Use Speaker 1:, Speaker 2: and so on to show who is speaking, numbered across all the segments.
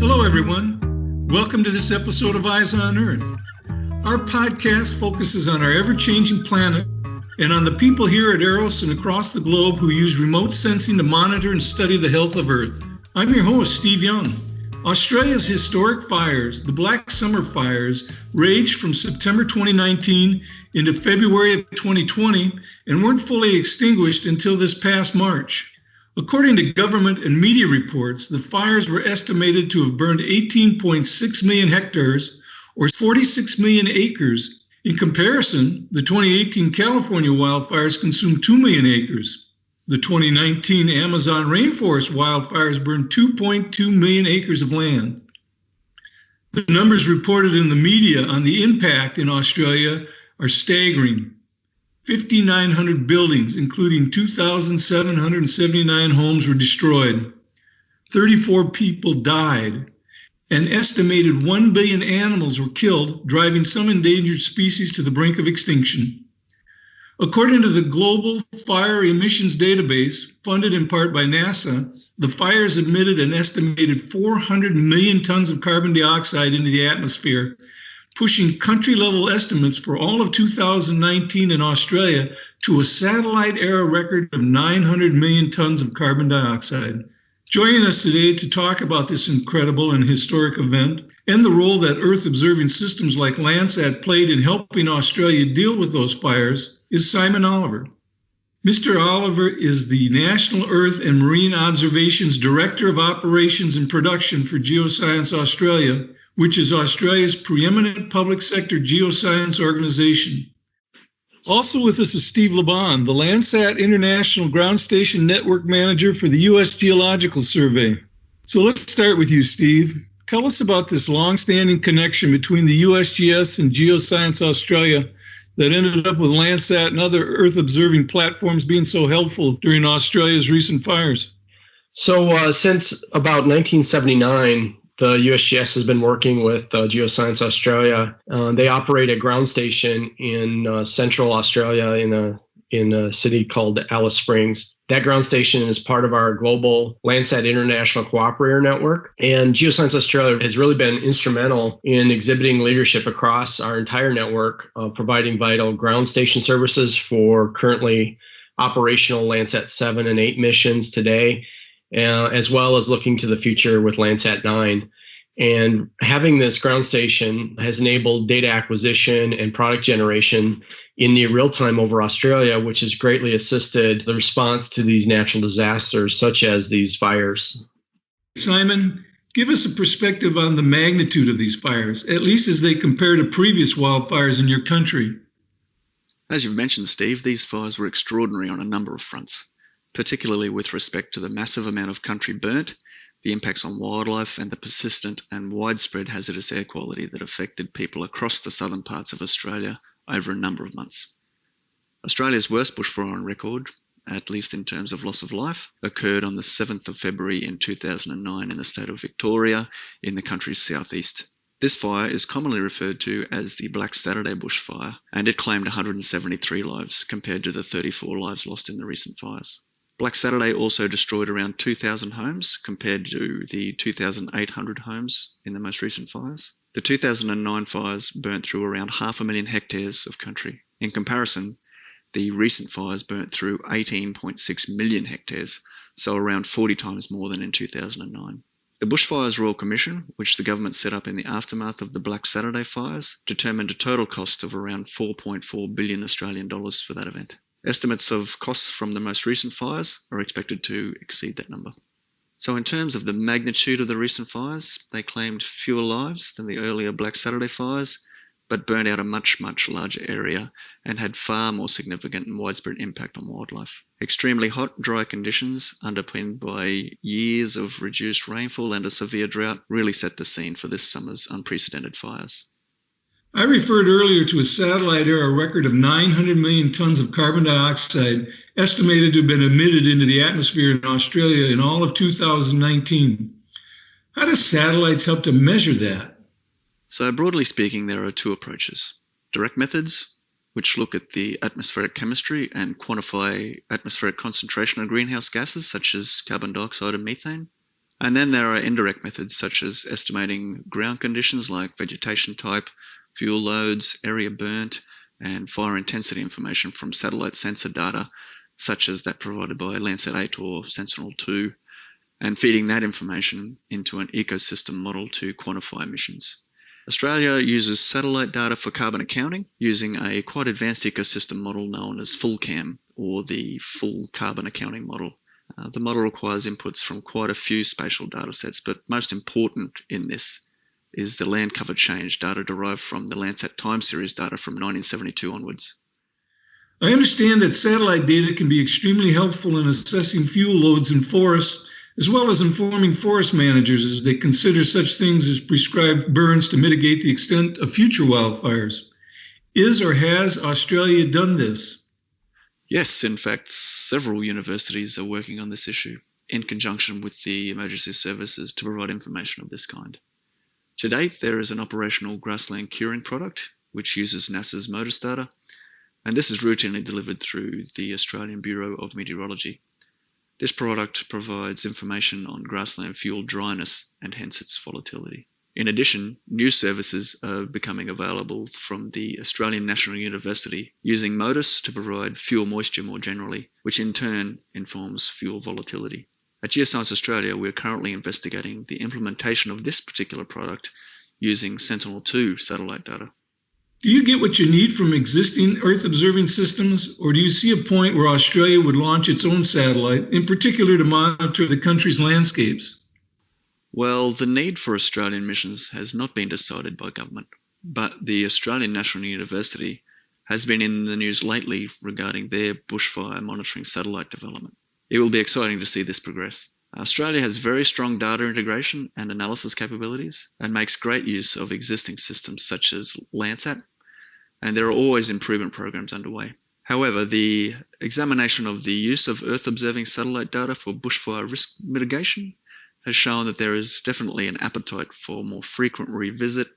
Speaker 1: Hello, everyone. Welcome to this episode of Eyes on Earth. Our podcast focuses on our ever-changing planet and on the people here at EROS and across the globe who use remote sensing to monitor and study the health of Earth. I'm your host, Steve Young. Australia's historic fires, the Black Summer fires, raged from September 2019 into February of 2020 and weren't fully extinguished until this past March. According to government and media reports, the fires were estimated to have burned 18.6 million hectares, or 46 million acres. In comparison, the 2018 California wildfires consumed 2 million acres. The 2019 Amazon rainforest wildfires burned 2.2 million acres of land. The numbers reported in the media on the impact in Australia are staggering. 5,900 buildings, including 2,779 homes, were destroyed. 34 people died. An estimated 1 billion animals were killed, driving some endangered species to the brink of extinction. According to the Global Fire Emissions Database, funded in part by NASA, the fires emitted an estimated 400 million tons of carbon dioxide into the atmosphere, pushing country-level estimates for all of 2019 in Australia to a satellite-era record of 900 million tons of carbon dioxide. Joining us today to talk about this incredible and historic event and the role that Earth-observing systems like Landsat played in helping Australia deal with those fires is Simon Oliver. Mr. Oliver is the National Earth and Marine Observations Director of Operations and Production for Geoscience Australia, which is Australia's preeminent public sector geoscience organization. Also with us is Steve Laban, the Landsat International Ground Station Network Manager for the U.S. Geological Survey. So let's start with you, Steve. Tell us about this long-standing connection between the USGS and Geoscience Australia that ended up with Landsat and other Earth-observing platforms being so helpful during Australia's recent fires.
Speaker 2: So since about 1979, the USGS has been working with Geoscience Australia. They operate a ground station in central Australia in a city called Alice Springs. That ground station is part of our global Landsat International Cooperator Network. And Geoscience Australia has really been instrumental in exhibiting leadership across our entire network, providing vital ground station services for currently operational Landsat 7 and 8 missions today, as well as looking to the future with Landsat 9. And having this ground station has enabled data acquisition and product generation in near real time over Australia, which has greatly assisted the response to these natural disasters, such as these fires.
Speaker 1: Simon, give us a perspective on the magnitude of these fires, at least as they compare to previous wildfires in your country.
Speaker 3: As you've mentioned, Steve, these fires were extraordinary on a number of fronts, particularly with respect to the massive amount of country burnt, the impacts on wildlife, and the persistent and widespread hazardous air quality that affected people across the southern parts of Australia over a number of months. Australia's worst bushfire on record, at least in terms of loss of life, occurred on the 7th of February in 2009 in the state of Victoria in the country's southeast. This fire is commonly referred to as the Black Saturday bushfire, and it claimed 173 lives compared to the 34 lives lost in the recent fires. Black Saturday also destroyed around 2,000 homes compared to the 2,800 homes in the most recent fires. The 2009 fires burnt through around 500,000 hectares of country. In comparison, the recent fires burnt through 18.6 million hectares, so around 40 times more than in 2009. The Bushfires Royal Commission, which the government set up in the aftermath of the Black Saturday fires, determined a total cost of around 4.4 billion Australian dollars for that event. Estimates of costs from the most recent fires are expected to exceed that number. So in terms of the magnitude of the recent fires, they claimed fewer lives than the earlier Black Saturday fires, but burned out a much, much larger area and had far more significant and widespread impact on wildlife. Extremely hot, dry conditions, underpinned by years of reduced rainfall and a severe drought, really set the scene for this summer's unprecedented fires.
Speaker 1: I referred earlier to a satellite-era record of 900 million tons of carbon dioxide estimated to have been emitted into the atmosphere in Australia in all of 2019. How do satellites help to measure that?
Speaker 3: So broadly speaking, there are two approaches. Direct methods, which look at the atmospheric chemistry and quantify atmospheric concentration of greenhouse gases such as carbon dioxide and methane, And then there are indirect methods such as estimating ground conditions like vegetation type, fuel loads, area burnt, and fire intensity information from satellite sensor data, such as that provided by Landsat 8 or Sentinel-2, and feeding that information into an ecosystem model to quantify emissions. Australia uses satellite data for carbon accounting using a quite advanced ecosystem model known as FullCam, or the Full Carbon Accounting Model. The model requires inputs from quite a few spatial data sets, but most important in this is the land cover change data derived from the Landsat time series data from 1972 onwards.
Speaker 1: I understand that satellite data can be extremely helpful in assessing fuel loads in forests, as well as informing forest managers as they consider such things as prescribed burns to mitigate the extent of future wildfires. Is or has Australia done this?
Speaker 3: Yes, in fact, several universities are working on this issue in conjunction with the emergency services to provide information of this kind. To date, there is an operational grassland curing product which uses NASA's MODIS data, and this is routinely delivered through the Australian Bureau of Meteorology. This product provides information on grassland fuel dryness and hence its volatility. In addition, new services are becoming available from the Australian National University using MODIS to provide fuel moisture more generally, which in turn informs fuel volatility. At Geoscience Australia, we are currently investigating the implementation of this particular product using Sentinel-2 satellite data.
Speaker 1: Do you get what you need from existing Earth-observing systems, or do you see a point where Australia would launch its own satellite, in particular to monitor the country's landscapes?
Speaker 3: Well, the need for Australian missions has not been decided by government, but the Australian National University has been in the news lately regarding their bushfire monitoring satellite development. It will be exciting to see this progress. Australia has very strong data integration and analysis capabilities and makes great use of existing systems such as Landsat, and there are always improvement programs underway. However, the examination of the use of Earth-observing satellite data for bushfire risk mitigation has shown that there is definitely an appetite for more frequent revisit,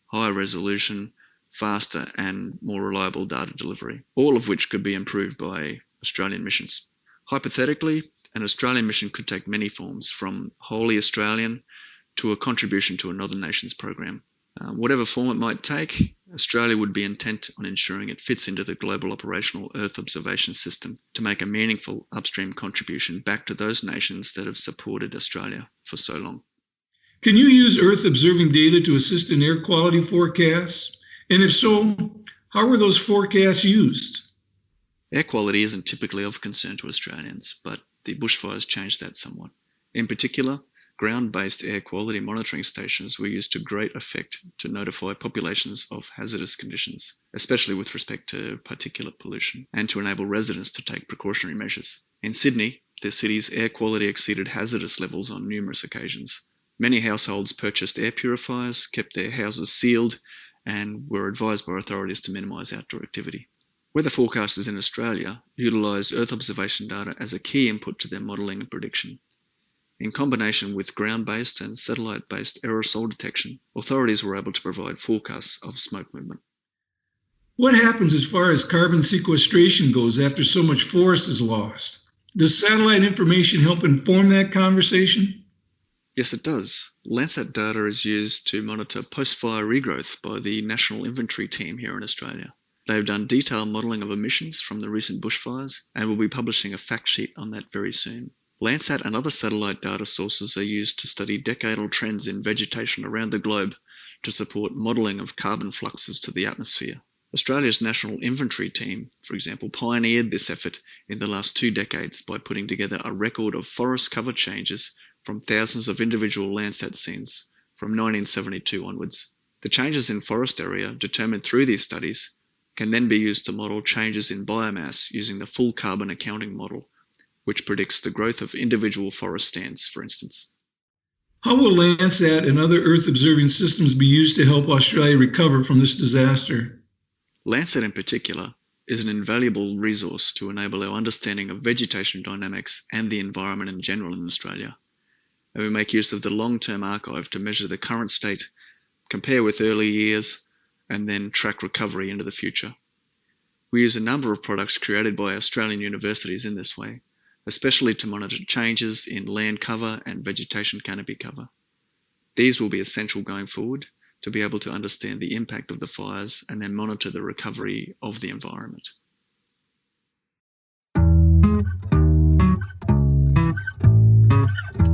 Speaker 3: higher resolution, faster and more reliable data delivery, all of which could be improved by Australian missions. Hypothetically, an Australian mission could take many forms, from wholly Australian to a contribution to another nation's program. Whatever form it might take, Australia would be intent on ensuring it fits into the global operational Earth observation system to make a meaningful upstream contribution back to those nations that have supported Australia for so long.
Speaker 1: Can you use Earth-observing data to assist in air quality forecasts? And if so, how were those forecasts used?
Speaker 3: Air quality isn't typically of concern to Australians, but the bushfires changed that somewhat. In particular, ground-based air quality monitoring stations were used to great effect to notify populations of hazardous conditions, especially with respect to particulate pollution, and to enable residents to take precautionary measures. In Sydney, the city's air quality exceeded hazardous levels on numerous occasions. Many households purchased air purifiers, kept their houses sealed, and were advised by authorities to minimise outdoor activity. Weather forecasters in Australia utilise Earth observation data as a key input to their modelling and prediction. In combination with ground-based and satellite-based aerosol detection, authorities were able to provide forecasts of smoke movement.
Speaker 1: What happens as far as carbon sequestration goes after so much forest is lost? Does satellite information help inform that conversation?
Speaker 3: Yes, it does. Landsat data is used to monitor post-fire regrowth by the National Inventory Team here in Australia. They have done detailed modelling of emissions from the recent bushfires and will be publishing a fact sheet on that very soon. Landsat and other satellite data sources are used to study decadal trends in vegetation around the globe to support modelling of carbon fluxes to the atmosphere. Australia's National Inventory Team, for example, pioneered this effort in the last 2 decades by putting together a record of forest cover changes from thousands of individual Landsat scenes from 1972 onwards. The changes in forest area determined through these studies can then be used to model changes in biomass using the Full Carbon Accounting Model, which predicts the growth of individual forest stands, for instance.
Speaker 1: How will Landsat and other Earth-observing systems be used to help Australia recover from this disaster?
Speaker 3: Landsat in particular is an invaluable resource to enable our understanding of vegetation dynamics and the environment in general in Australia. And we make use of the long-term archive to measure the current state, compare with early years, and then track recovery into the future. We use a number of products created by Australian universities in this way, especially to monitor changes in land cover and vegetation canopy cover. These will be essential going forward to be able to understand the impact of the fires and then monitor the recovery of the environment.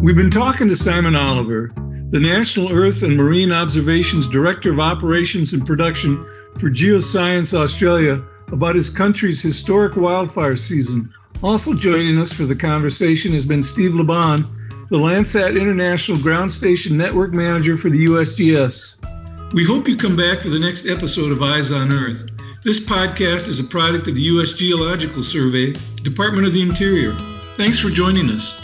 Speaker 1: We've been talking to Simon Oliver, the National Earth and Marine Observations Director of Operations and Production for Geoscience Australia, about his country's historic wildfire season. Also joining us for the conversation has been Steve Laban, the Landsat International Ground Station Network Manager for the USGS. We hope you come back for the next episode of Eyes on Earth. This podcast is a product of the U.S. Geological Survey, Department of the Interior. Thanks for joining us.